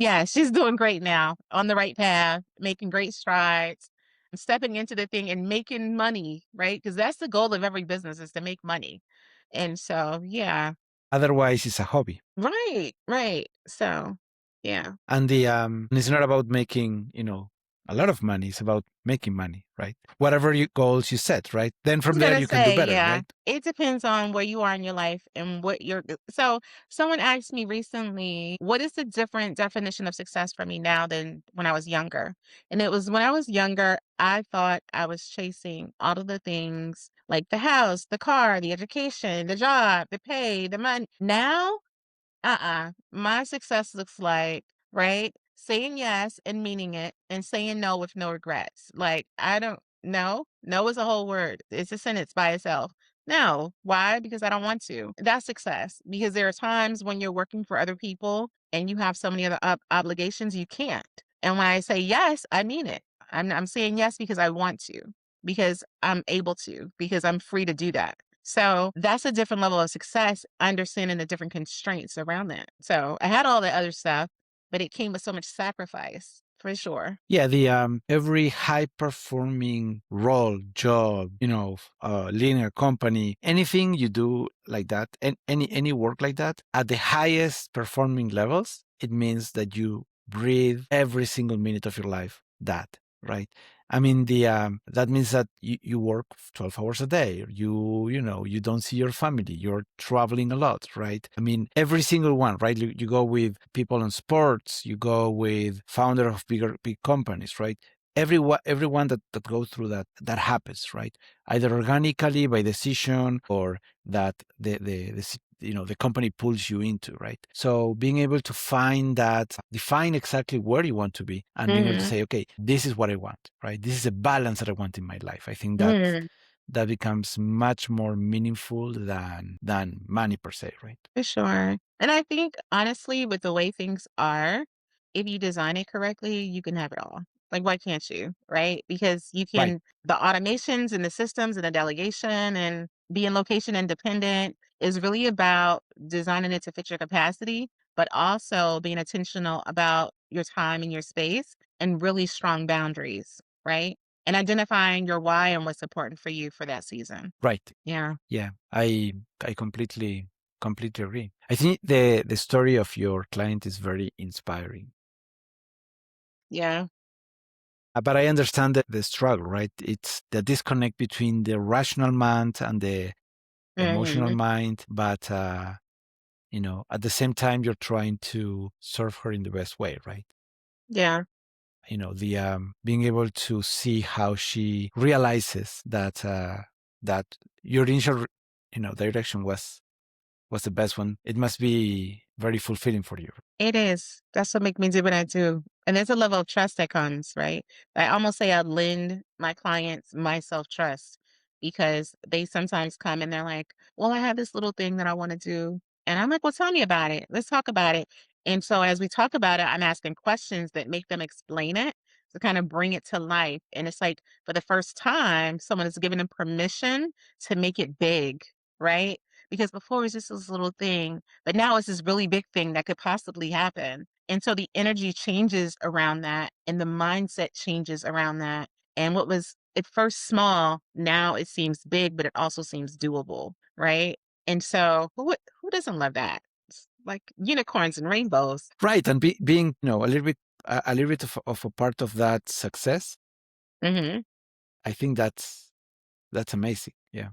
Yeah, she's doing great now, on the right path, making great strides, and stepping into the thing and making money, right? Because that's the goal of every business is to make money. And so, yeah. Otherwise, it's a hobby. Right, right. So, yeah. And it's not about making, a lot of money. It's about making money, right? Whatever goals you set, right? Then I from was there gonna you can do say, better, yeah, right? it depends on where you are in your life and what you're so someone asked me recently, what is the different definition of success for me now than when I was younger? And it was when I was younger, I thought I was chasing all of the things like the house, the car, the education, the job, the pay, the money. Now my success looks like, right? Saying yes and meaning it and saying no with no regrets. Like, I don't no. No is a whole word. It's a sentence by itself. No. Why? Because I don't want to. That's success. Because there are times when you're working for other people and you have so many other obligations you can't. And when I say yes, I mean it. I'm saying yes because I want to, because I'm able to, because I'm free to do that. So that's a different level of success, understanding the different constraints around that. So I had all the other stuff, but it came with so much sacrifice for sure. Yeah, the every high performing role, job, leading a company, anything you do like that, and any work like that, at the highest performing levels, it means that you breathe every single minute of your life that, right? I mean, the that means that you work 12 hours a day. You don't see your family. You're traveling a lot, right? I mean, every single one, right? You go with people in sports. You go with founder of big companies, right? Everyone that goes through that happens, right? Either organically by decision or that the company pulls you into, right? So being able to find that, define exactly where you want to be, and being able to Mhm. say, okay, this is what I want, right? This is a balance that I want in my life. I think Mm, that becomes much more meaningful than money per se, right? for sure. And I think honestly, with the way things are, if you design it correctly, you can have it all. Like, why can't you? Right? Because you Right. can, the automations and the systems and the delegation and being location independent is really about designing it to fit your capacity, but also being intentional about your time and your space and really strong boundaries, right? And identifying your why and what's important for you for that season. Right. Yeah. Yeah. I completely agree. I think the story of your client is very inspiring. Yeah. But I understand the struggle, right? It's the disconnect between the rational mind and the emotional Mhm. mind. But at the same time, you're trying to serve her in the best way, right? Yeah. The being able to see how she realizes that your initial direction was the best one. It must be very fulfilling for you. It is. That's what make me do what I do. And there's a level of trust that comes, right? I almost say I lend my clients my self-trust because they sometimes come and they're like, well, I have this little thing that I want to do. And I'm like, well, tell me about it. Let's talk about it. And so as we talk about it, I'm asking questions that make them explain it to kind of bring it to life. And it's like for the first time, someone is giving them permission to make it big, right? Because before it was just this little thing, but now it's this really big thing that could possibly happen. And so the energy changes around that and the mindset changes around that. And what was at first small, now it seems big, but it also seems doable, right? And so who doesn't love that? It's like unicorns and rainbows. Right, and being a little bit of a part of that success. Hmm. I think that's amazing. Yeah.